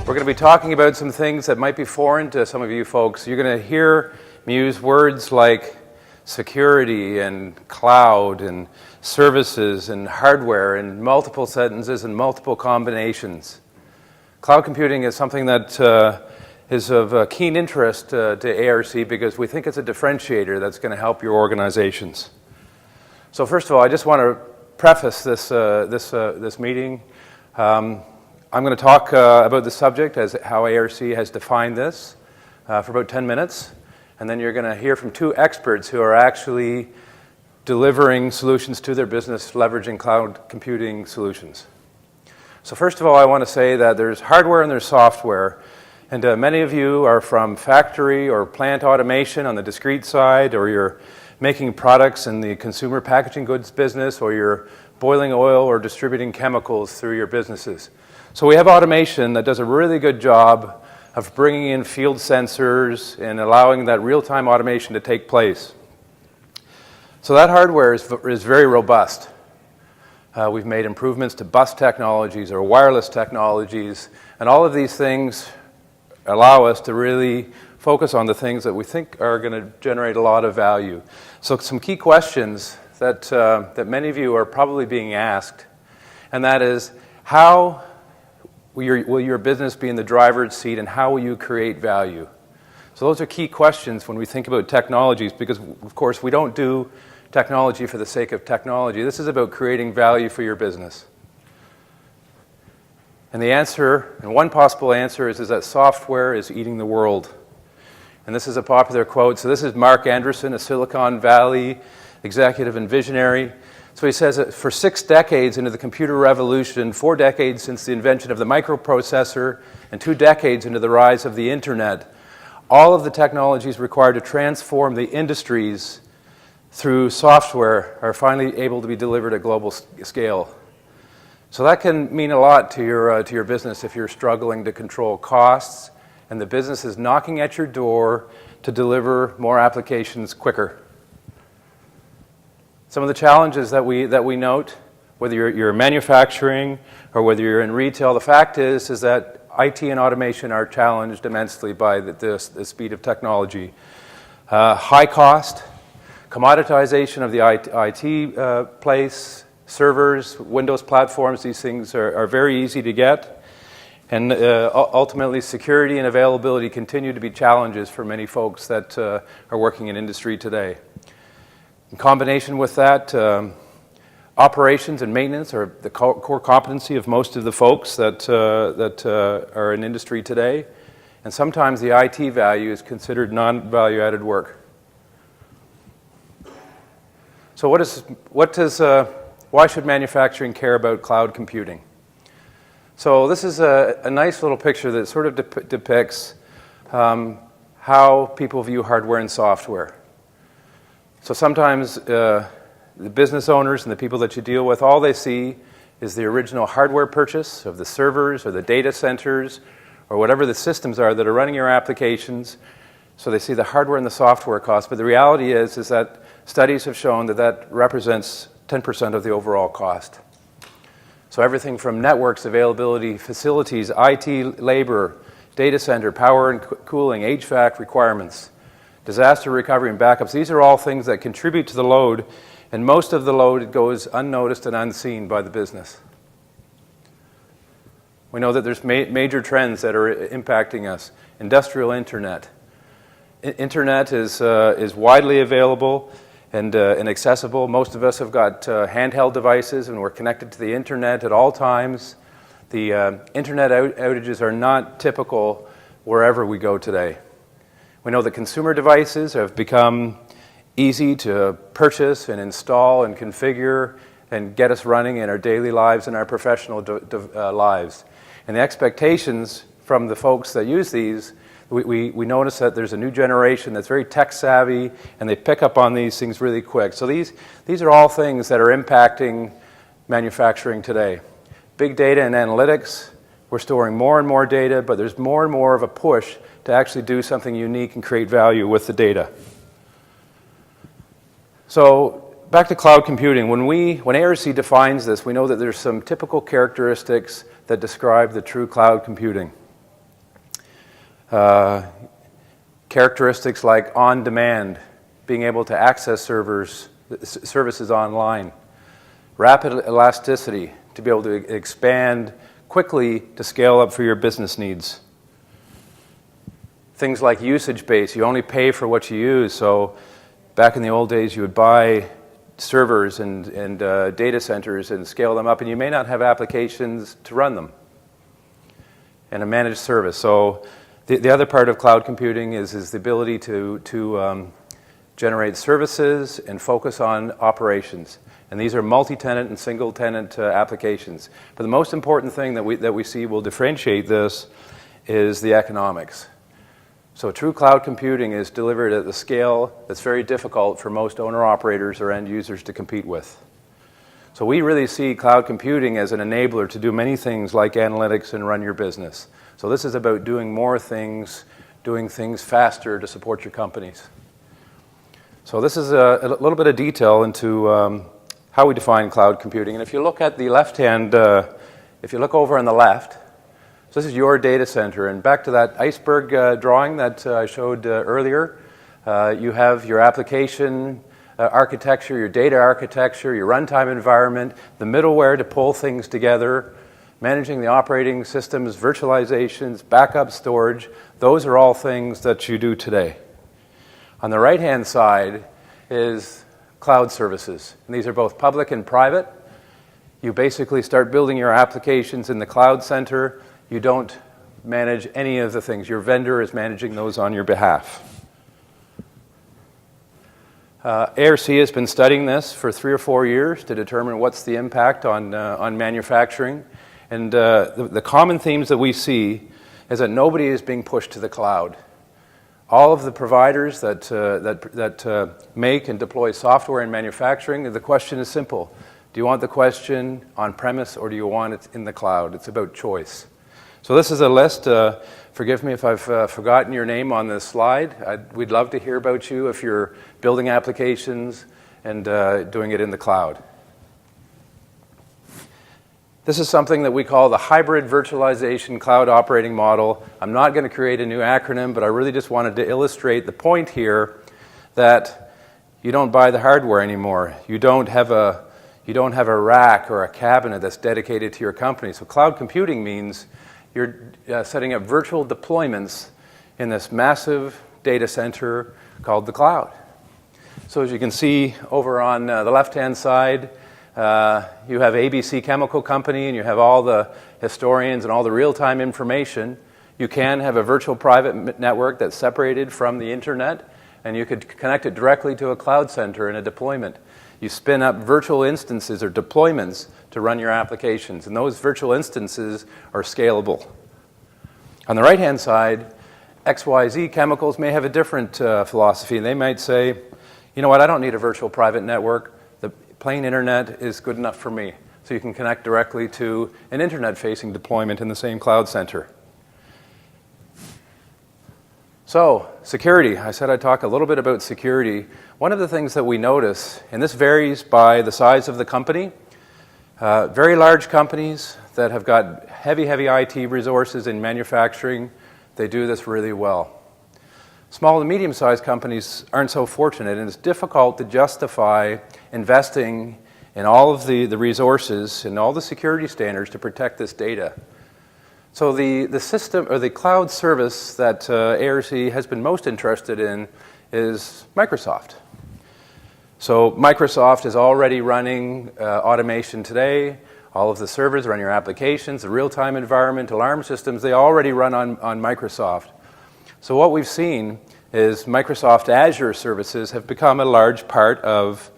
We're going to be talking about some things that might be foreign to some of you folks. You're going to hear me use words like security and cloud and services and hardware in multiple sentences and multiple combinations. Cloud computing is something that is of keen interest to ARC because we think it's a differentiator that's going to help your organizations. So first of all, I just want to preface this meeting. I'm going to talk about the subject as how ARC has defined this for about 10 minutes. And then you're going to hear from two experts who are actually delivering solutions to their business leveraging cloud computing solutions. So first of all, I want to say that there's hardware and there's software. And many of you are from factory or plant automation on the discrete side, or you're making products in the consumer packaging goods business, or you're boiling oil or distributing chemicals through your businesses. So we have automation that does a really good job of bringing in field sensors and allowing that real-time automation to take place. So that hardware is very robust. We've made improvements to bus technologies or wireless technologies, and all of these things allow us to really focus on the things that we think are going to generate a lot of value. So some key questions that many of you are probably being asked, and that is, how will your business be in the driver's seat, and how will you create value? So those are key questions when we think about technologies, because of course we don't do technology for the sake of technology. This is about creating value for your business. And the answer, and one possible answer is that software is eating the world. And this is a popular quote. So this is Mark Anderson, a Silicon Valley executive and visionary. So he says that for 6 decades into the computer revolution, 4 decades since the invention of the microprocessor, and 2 decades into the rise of the internet, all of the technologies required to transform the industries through software are finally able to be delivered at global scale. So that can mean a lot to your business if you're struggling to control costs and the business is knocking at your door to deliver more applications quicker. Some of the challenges that we note, whether you're manufacturing or whether you're in retail, the fact is that IT and automation are challenged immensely by the speed of technology. High cost, commoditization of the IT place, servers, Windows platforms, these things are very easy to get. And ultimately, security and availability continue to be challenges for many folks that are working in industry today. In combination with that, operations and maintenance are the core competency of most of the folks that are in industry today. And sometimes the IT value is considered non-value-added work. So why should manufacturing care about cloud computing? So this is a nice little picture that sort of depicts how people view hardware and software. So sometimes the business owners and the people that you deal with, all they see is the original hardware purchase of the servers or the data centers or whatever the systems are that are running your applications. So they see the hardware and the software cost. But the reality is that studies have shown that represents 10% of the overall cost. So everything from networks, availability, facilities, IT, labor, data center, power and cooling, HVAC requirements, disaster recovery and backups, these are all things that contribute to the load, and most of the load goes unnoticed and unseen by the business. We know that there's major trends that are impacting us. Industrial internet. Internet is widely available and accessible. Most of us have got handheld devices and we're connected to the internet at all times. The internet outages are not typical wherever we go today. We know that consumer devices have become easy to purchase and install and configure and get us running in our daily lives and our professional lives. And the expectations from the folks that use these, we notice that there's a new generation that's very tech savvy and they pick up on these things really quick. So these are all things that are impacting manufacturing today. Big data and analytics, we're storing more and more data, but there's more and more of a push to actually do something unique and create value with the data. So back to cloud computing. When ARC defines this, we know that there's some typical characteristics that describe the true cloud computing. Characteristics like on-demand, being able to access services online. Rapid elasticity, to be able to expand quickly to scale up for your business needs. Things like usage-based, you only pay for what you use. So back in the old days, you would buy servers and data centers and scale them up, and you may not have applications to run them. And a managed service. So the other part of cloud computing is the ability to generate services and focus on operations. And these are multi-tenant and single-tenant applications. But the most important thing that we see will differentiate this is the economics. So true cloud computing is delivered at the scale that's very difficult for most owner-operators or end users to compete with. So we really see cloud computing as an enabler to do many things like analytics and run your business. So this is about doing more things, doing things faster to support your companies. So this is a little bit of detail into how we define cloud computing. And if you look at the left-hand, if you look over on the left, so this is your data center. And back to that iceberg drawing that I showed earlier, you have your application architecture, your data architecture, your runtime environment, the middleware to pull things together, managing the operating systems, virtualizations, backup storage. Those are all things that you do today. On the right-hand side is cloud services. And these are both public and private. You basically start building your applications in the cloud center. You don't manage any of the things. Your vendor is managing those on your behalf. ARC has been studying this for 3 or 4 years to determine what's the impact on manufacturing. And the common themes that we see is that nobody is being pushed to the cloud. All of the providers that make and deploy software in manufacturing, the question is simple. Do you want the question on-premise or do you want it in the cloud? It's about choice. So this is a list. Forgive me if I've forgotten your name on this slide. We'd love to hear about you if you're building applications and doing it in the cloud. This is something that we call the hybrid virtualization cloud operating model. I'm not going to create a new acronym, but I really just wanted to illustrate the point here that you don't buy the hardware anymore. You don't have a rack or a cabinet that's dedicated to your company. So cloud computing means you're setting up virtual deployments in this massive data center called the cloud. So as you can see over on the left-hand side, you have ABC Chemical Company, and you have all the historians and all the real-time information. You can have a virtual private network that's separated from the internet, and you could connect it directly to a cloud center in a deployment. You spin up virtual instances or deployments to run your applications, and those virtual instances are scalable. On the right-hand side, XYZ Chemicals may have a different philosophy. They might say, you know what, I don't need a virtual private network. Plain internet is good enough for me. So you can connect directly to an internet-facing deployment in the same cloud center. So, security. I said I'd talk a little bit about security. One of the things that we notice, and this varies by the size of the company, very large companies that have got heavy IT resources in manufacturing, they do this really well. Small and medium-sized companies aren't so fortunate, and it's difficult to justify investing in all of the resources and all the security standards to protect this data. So the system or the cloud service that ARC has been most interested in is Microsoft. So Microsoft is already running automation today. All of the servers run your applications, the real-time environment, alarm systems, they already run on Microsoft. So what we've seen is Microsoft Azure services have become a large part of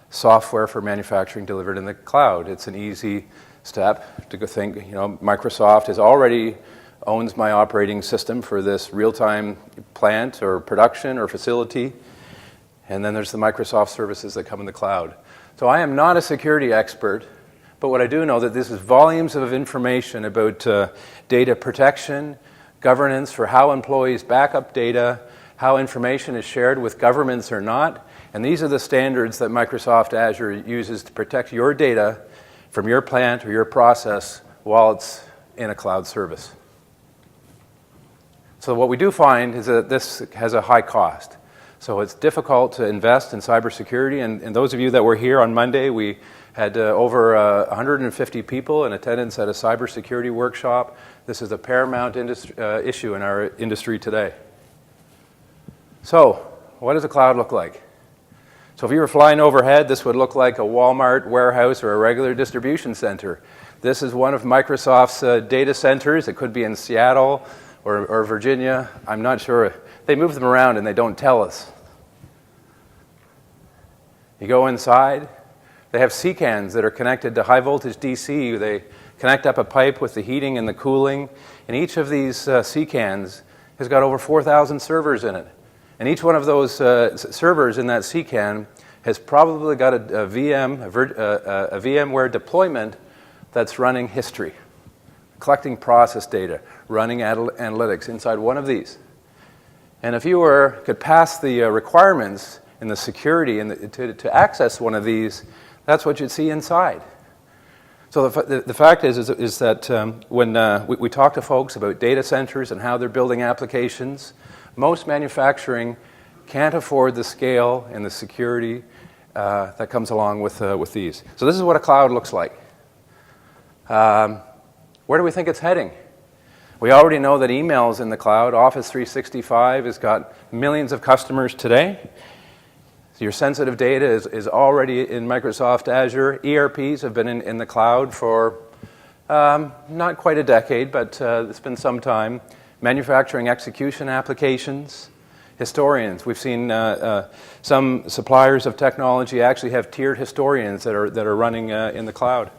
software for manufacturing delivered in the cloud. It's an easy step to go think, Microsoft already owns my operating system for this real-time plant or production or facility. And then there's the Microsoft services that come in the cloud. So I am not a security expert, but what I do know that this is volumes of information about data protection, governance for how employees back up data, how information is shared with governments or not. And these are the standards that Microsoft Azure uses to protect your data from your plant or your process while it's in a cloud service. So what we do find is that this has a high cost. So it's difficult to invest in cybersecurity, and those of you that were here on Monday, we had over 150 people in attendance at a cybersecurity workshop. This is a paramount issue in our industry today. So what does a cloud look like? So if you were flying overhead, this would look like a Walmart warehouse or a regular distribution center. This is one of Microsoft's data centers. It could be in Seattle or Virginia. I'm not sure. They move them around and they don't tell us. You go inside. They have CCANs that are connected to high voltage DC. They connect up a pipe with the heating and the cooling. And each of these CCANs has got over 4,000 servers in it. And each one of those servers in that CCAN has probably got a VMware deployment that's running history, collecting process data, running analytics inside one of these. And if you could pass the requirements and the security and to access one of these, that's what you'd see inside. So the fact is that when we talk to folks about data centers and how they're building applications, most manufacturing can't afford the scale and the security that comes along with these. So this is what a cloud looks like. Where do we think it's heading? We already know that email's in the cloud. Office 365 has got millions of customers today. So your sensitive data is already in Microsoft Azure. ERPs have been in the cloud for not quite a decade, but it's been some time. Manufacturing execution applications, historians. We've seen some suppliers of technology actually have tiered historians that are running in the cloud.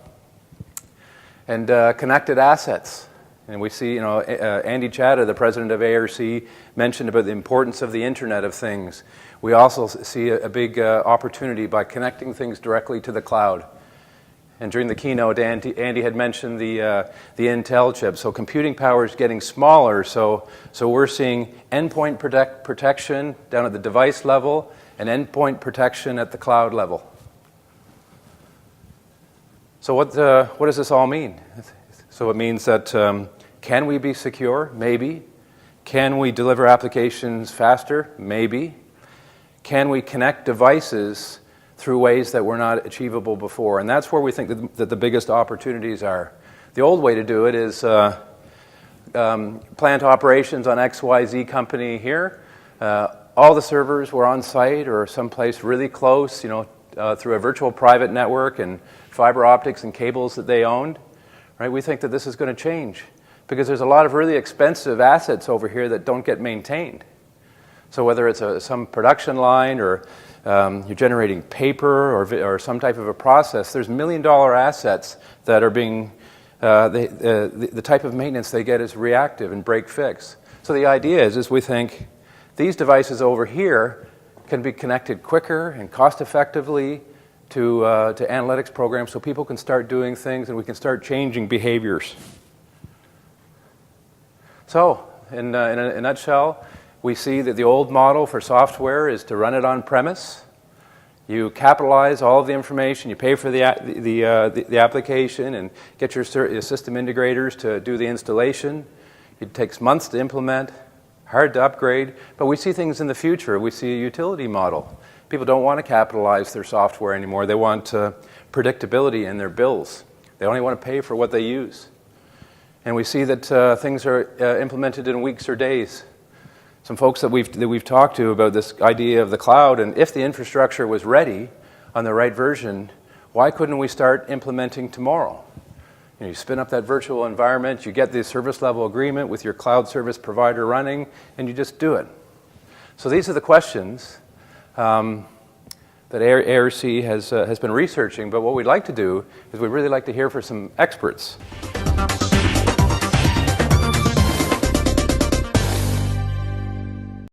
And connected assets. And we see, Andy Chatta, the president of ARC, mentioned about the importance of the Internet of Things. We also see a big opportunity by connecting things directly to the cloud. And during the keynote, Andy had mentioned the Intel chip. So computing power is getting smaller. So we're seeing endpoint protection down at the device level and endpoint protection at the cloud level. So what does this all mean? So it means that can we be secure? Maybe. Can we deliver applications faster? Maybe. Can we connect devices through ways that were not achievable before? And that's where we think that the biggest opportunities are. The old way to do it is plant operations on XYZ company here. All the servers were on site or someplace really close, through a virtual private network and fiber optics and cables that they owned. Right? We think that this is going to change because there's a lot of really expensive assets over here that don't get maintained. So whether it's some production line or you're generating paper or some type of a process, there's $1 million assets that are being, the type of maintenance they get is reactive and break fix. So the idea is we think these devices over here can be connected quicker and cost effectively to analytics programs so people can start doing things and we can start changing behaviors. So in a nutshell, we see that the old model for software is to run it on premise. You capitalize all of the information, you pay for the application and get your system integrators to do the installation. It takes months to implement, hard to upgrade, but we see things in the future. We see a utility model. People don't want to capitalize their software anymore. They want predictability in their bills. They only want to pay for what they use. And we see that things are implemented in weeks or days. Some folks that we've talked to about this idea of the cloud, and if the infrastructure was ready on the right version, why couldn't we start implementing tomorrow? You spin up that virtual environment, you get the service level agreement with your cloud service provider running, and you just do it. So these are the questions that ARC has been researching, but what we'd like to do is we'd really like to hear from some experts.